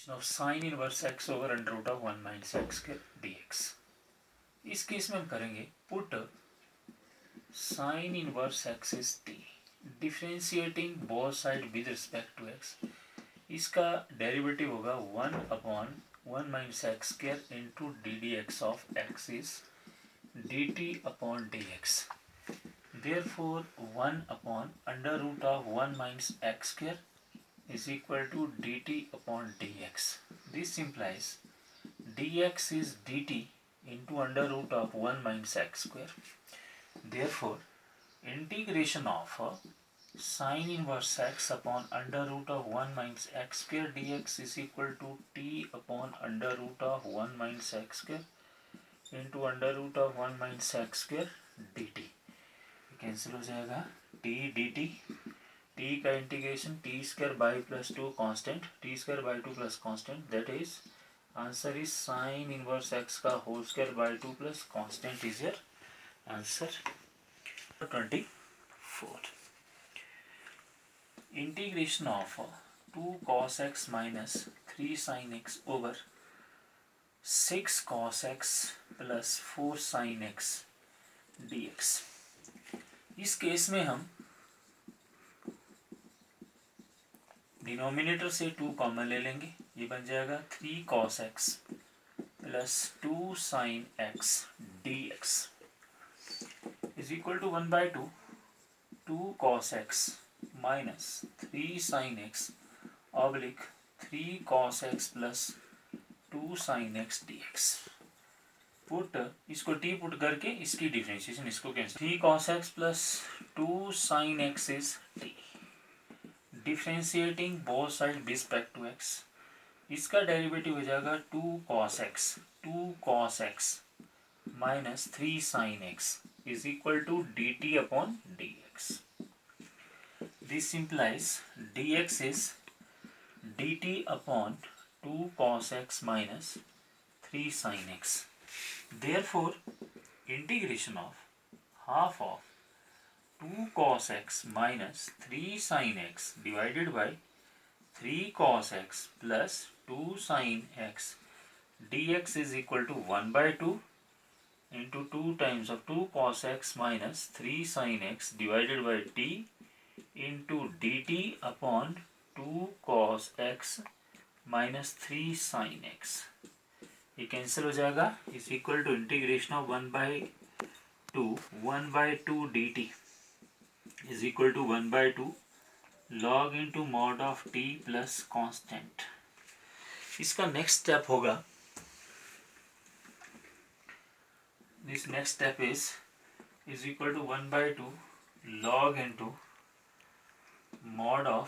of sin inverse x over under root of 1 minus x square dx. इस case में हम करेंगे put sin inverse x is t differentiating both side with respect to x. इसका derivative होगा 1/1 minus x square into d dx of x is dt upon dx. Therefore 1 upon under root of 1 minus x square is equal to dt upon dx. This implies dx is dt into under root of 1 minus x square. Therefore integration of sin inverse x upon under root of 1 minus x square dx is equal to t upon under root of 1 minus x square into under root of 1 minus x square dt. Cancel हो जाएगा t dt. t का integration t square by plus two constant, t square by two plus constant, that is answer is sine inverse x का whole square by two plus constant is your answer. 24 integration of 2 cos x minus 3 sin x over 6 cos x plus 4 sin x dx. इस case में हम denominator से 2 common ले लेंगे. ये बन जाएगा 3 cos x plus 2 sin x dx is equal to 1/2 2 cos x minus 3 sin x oblique 3 cos x plus 2 sin x dx. Put इसको t पुट करके इसकी डिफरेंशिएशन इसको cancel. 3 cos x plus 2 sin x is t. Differentiating both side with respect to x. इसका derivative हो जाएगा 2 cos x minus 3 sin x is equal to dt upon dx. This implies dx is dt upon 2 cos x minus 3 sin x. Therefore integration of half of 2 cos x minus 3 sin x divided by 3 cos x plus 2 sin x dx is equal to 1/2 into 2 times of 2 cos x minus 3 sin x divided by t into dt upon 2 cos x minus 3 sin x. ये cancel हो जाएगा. Is equal to integration of 1/2 dt is equal to 1/2 log into mod of t plus constant. इसका next step होगा, this next step is equal to 1/2 log into mod of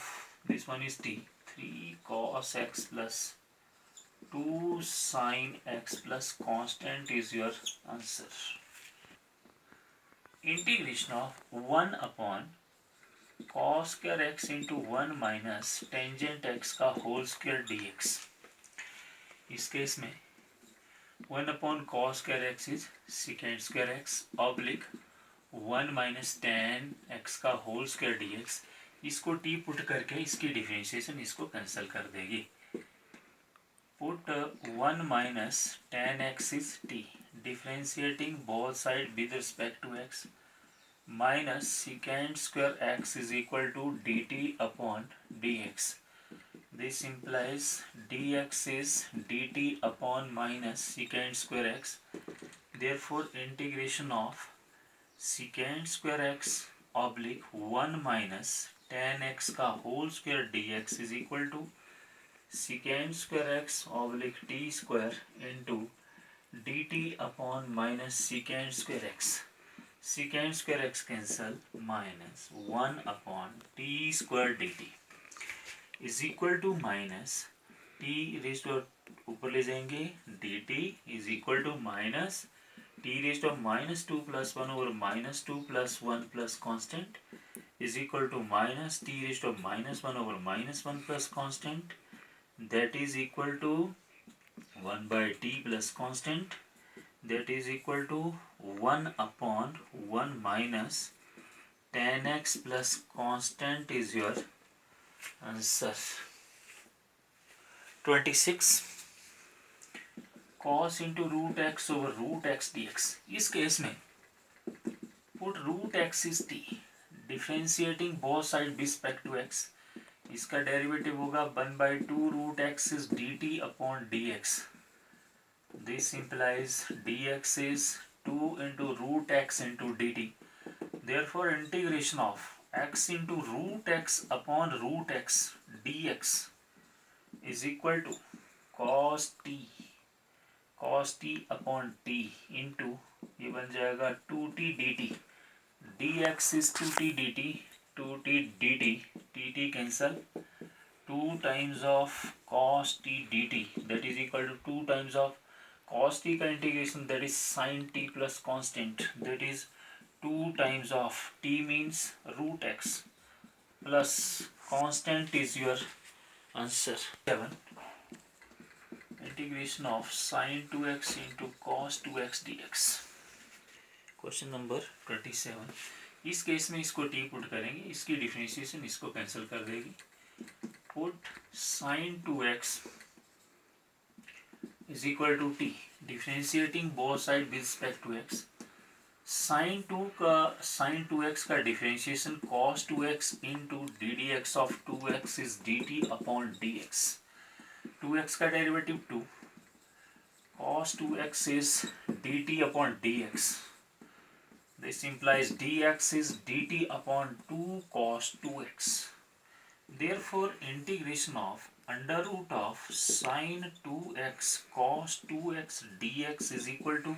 this one is t 3 cos x plus 2 sin x plus constant is your answer. Integration of 1 upon cos square x into 1 minus tangent x का whole square dx. इस case में 1 upon cos square x is secant square x oblique 1 minus tan x का whole square dx. इसको t put करके इसकी differentiation इसको cancel कर देगी. Put 1 minus tan x is t differentiating both side with respect to x minus secant square x is equal to dt upon dx. This implies dx is dt upon minus secant square x. Therefore integration of secant square x oblique 1 minus tan x का whole square dx is equal to secant square x oblique t square into dt upon minus secant square x. Secant square x cancel minus 1 upon t square dt is equal to minus t raised to ऊपर ले जाएंगे dt is equal to minus t raised to minus 2 plus 1 over minus 2 plus 1 plus constant is equal to minus t raised to minus 1 over minus 1 plus constant, that is equal to 1/t plus constant, that is equal to 1 upon 1 minus tan x plus constant is your answer. 26 cos into root x over root x dx. इस case में put root x is t, differentiating both sides with respect to x. इसका derivative होगा 1/2 root x is dt upon dx. This implies dx is 2 into root x into dt. Therefore integration of x into root x upon root x dx is equal to cos t upon t into ये बन जाएगा 2t dt. dx is 2t dt, 2t dt, tt cancel, 2 times of cos t dt, that is equal to 2 times of cos t का integration, that is sin t plus constant, that is 2 times of t means root x plus constant is your answer. 7 integration of sin 2x into cos 2x dx. Question number 27. इस case में इसको t put करेंगे, इसकी differentiation इसको cancel कर देगी. Put sin 2x is equal to t, differentiating both side with respect to x. sin 2x का differentiation cos 2x into ddx of 2x is dt upon dx. 2x का derivative 2, cos 2x is dt upon dx. This implies dx is dt upon 2 cos 2x. Therefore integration of under root of sin 2x cos 2x dx is equal to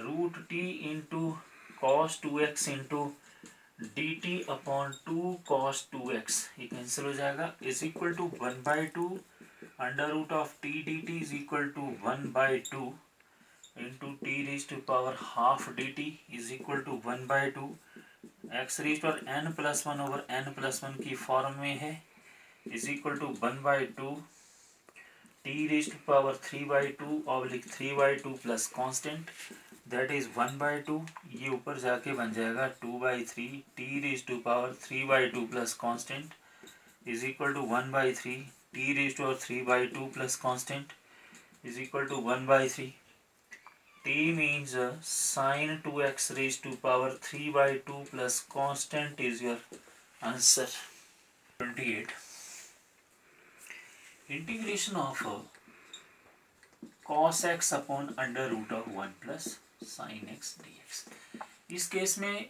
root t into cos 2x into dt upon 2 cos 2x. ये cancel हो जाएगा. is equal to 1/2 under root of t dt is equal to 1/2 into t raised to power half dt is equal to 1/2 x raised to n plus 1 over n plus 1 की form में है, is equal to 1/2 t raised to power 3/2 oblique 3/2 plus constant, that is 1/2. ये ऊपर जाके बन जाएगा 2/3 t raised to power 3/2 plus constant is equal to 1/3 t raised to power 3/2 plus constant is equal to 1/3. t means sin 2x raised to power 3/2 plus constant is your answer. 28 integration of cos x upon under root of 1 plus sin x dx. इस case में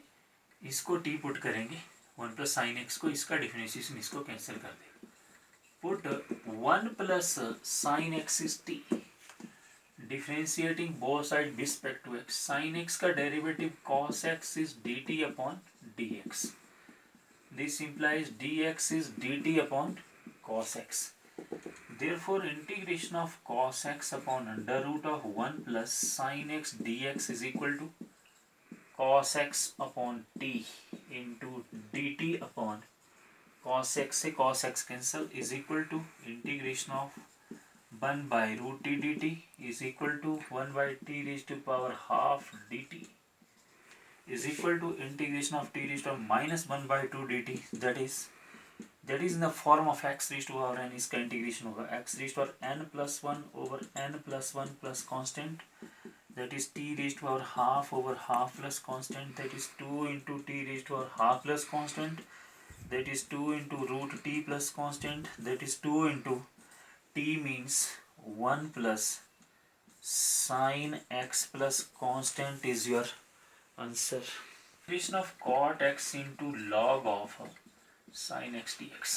इसको t put करेंगे 1 plus sin x को, इसका differentiation इसको cancel कर देगा. Put 1 plus sin x is t, differentiating both sides with respect to x. sin x का derivative cos x is dt upon dx. This implies dx is dt upon cos x. Therefore integration of cos x upon under root of 1 plus sin x dx is equal to cos x upon t into dt upon cos x से cos x cancel is equal to integration of 1 by root t dt is equal to 1 by t raised to power half dt is equal to integration of t raised to minus 1 by 2 dt, that is in the form of x raised to power n. इसका integration होगा x raised to power n plus 1 over n plus 1 plus constant, that is t raised to power half over half plus constant, that is 2 into t raised to power half plus constant, that is 2 into root t plus constant, that is 2 into t means 1 plus sin x plus constant is your answer. Integration of cot x into log of sin x dx.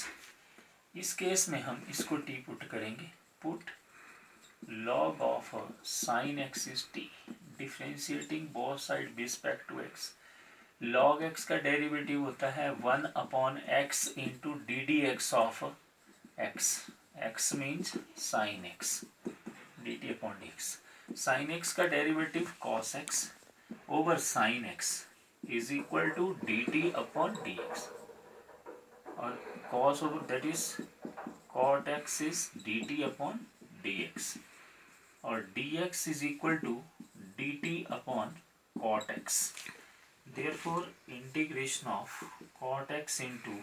इस case में हम इसको t put करेंगे. Put log of sin x is t, differentiating both side with respect to x. log x का derivative होता है 1 upon x into ddx of x. x means sin x dt upon dx. sin x का derivative cos x over sin x is equal to dt upon dx, और cos over that is cot x is dt upon dx, और dx is equal to dt upon cot x. Therefore integration of cot x into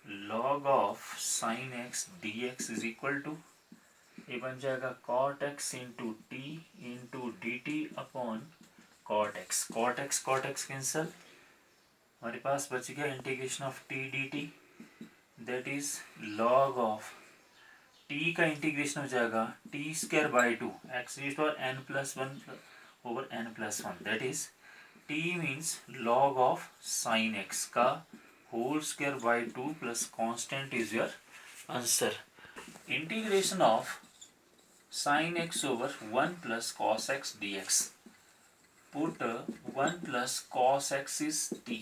log of sin x dx is equal to, ये बन जाएगा cot x into t into d t upon cot x cancel, हमारे पास बच गया integration of t d t, that is log of t का integration हो जाएगा t square by two x raise to n plus one over n plus one, that is t means log of sine x का whole square by two plus constant is your answer. Integration of sin x over 1 plus cos x dx. Put 1 plus cos x is t.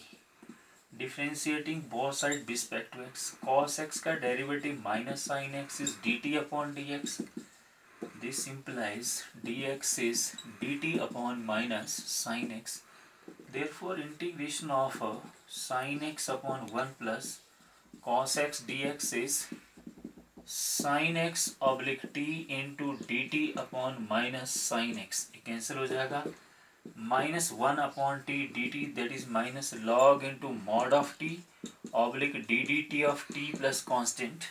Differentiating both sides with respect to x. Cos x का derivative minus sin x is dt upon dx. This implies dx is dt upon minus sin x. Therefore, integration of sin x upon 1 plus cos x dx is sin x oblique t into d t upon minus sine x, cancel हो जाएगा, minus one upon T d t that is minus log into mod of T oblique D D T of T plus constant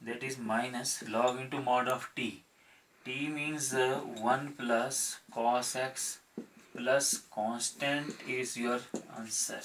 that is minus log into mod of T, T means one plus cos x plus constant is your answer.